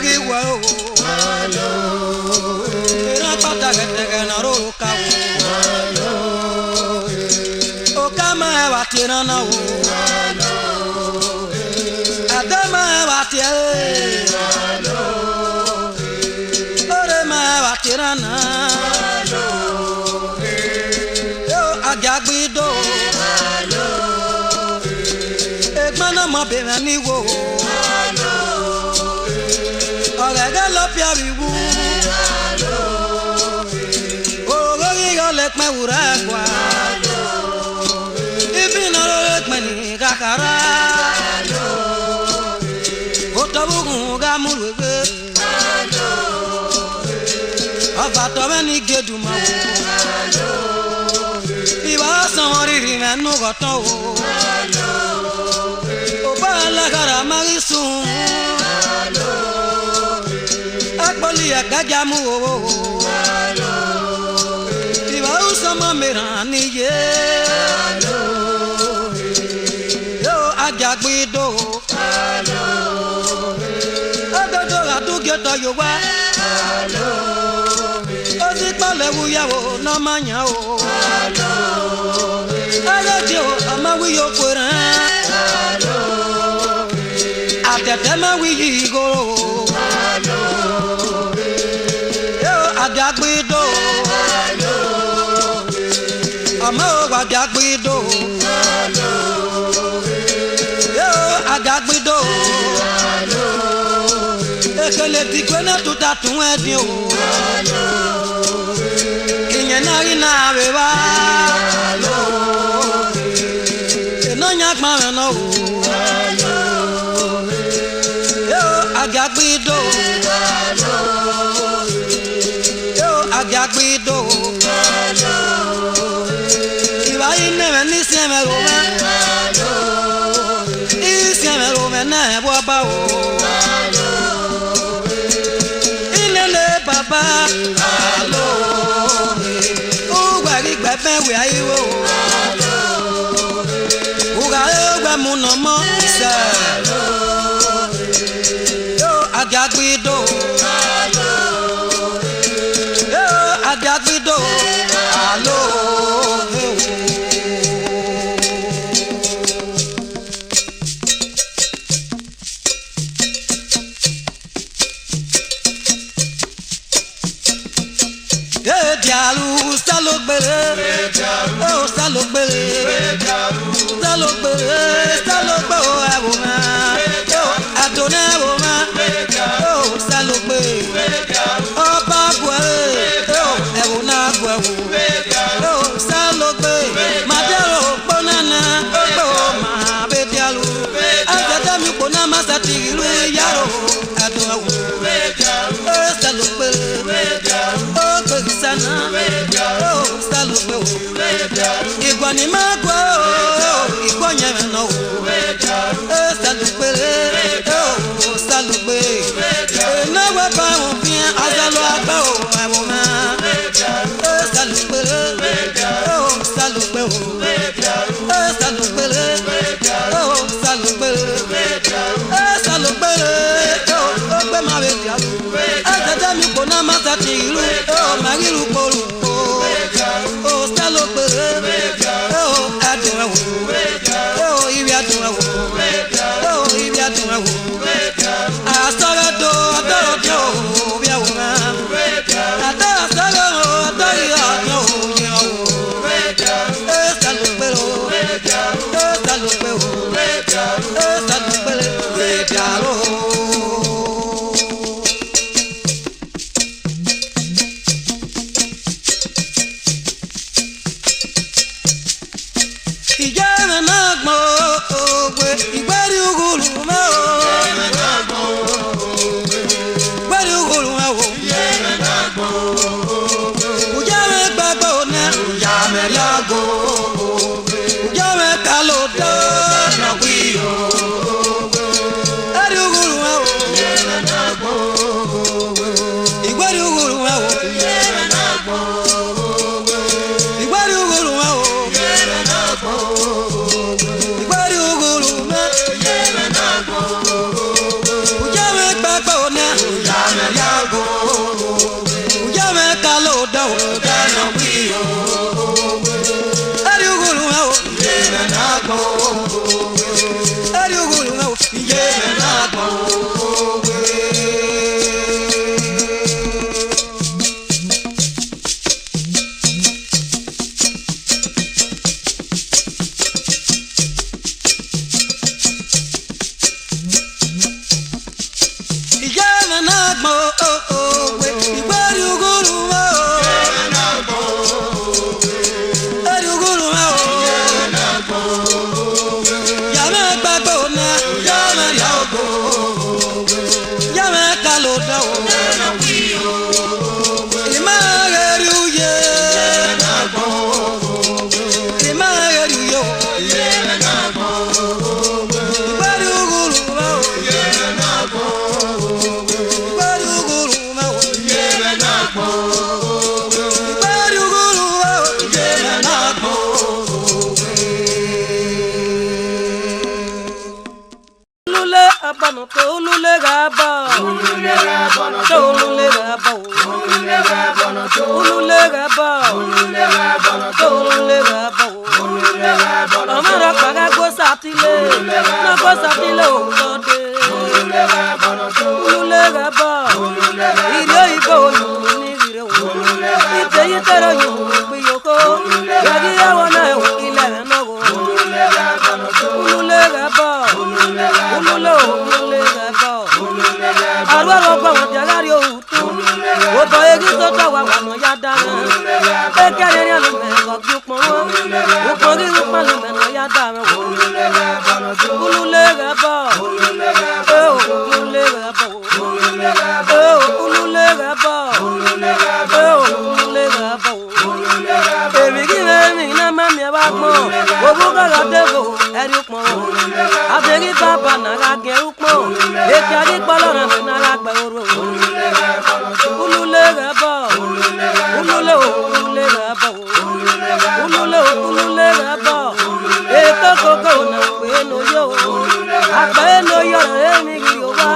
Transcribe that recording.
magi wa o era pata gete na ro ka o kama wa tira na o adama wa tira ore ma wa tira na yo agagbido egbana mo be ni wo ọ̀rẹ́gẹ́ ló fi àríwú òrórí ọ̀lẹ́ pẹ́ wúrẹ́ ẹ̀kọ́ ibi iná lórí pẹ́ ní kàkàrà ó tọ́bùkún ká múlò gbé ọba tọ́wẹ́ ní gẹ́dùmọ̀ wò ìwà sanwó rírì mẹ́nu kọ̀tọ́ wò ó bá alágàrà márí sùn. Akpoli akajamu o Iwa usama merani ye Yo agagbido Adodo atugeto yowa Ozi pale wuyawo na manya o Agaji o amawi yo kwera Atetema wiyi go agagbido ọmọ agagbido yo agagbido ekele digwe na tuta tun edin o ìyẹn náà rí náà rè wá iná yàn gbọ́n rẹ̀ náà o yo agagbido. Agagbido Iwa ineme ni siemero me Isiemero me na eboba o Inele baba Alo Ugwari gbefe we ayiwo Ugare ugwe munomo Ise Yo agagbido Agagbido alo dialu salogbere o salogbere salogbe o ewo ma o adone ewo ma o salogbe ọba gwe ewo na gwe o salogbe madero ponana o ma be dialu agada mi pona masati iru yaro ado ewo o salogbe o sana o salogbe o igwani magwa o igwanye no o salogbe o salogbe na wa ba o fi azalo agba o ewo ma o salogbe o salogbe o salogbe o salogbe o salogbe o gbe ma be dialu agada mi ko na masati iru Magiru kolu o salogbe o adun ewo o ibi adun ewo o ibi adun ewo asara do adoro do bi ewo ma adara sara o adori adun o ye o salogbe o salogbe o salogbe o diaro Agba eno yo emi gi yo wa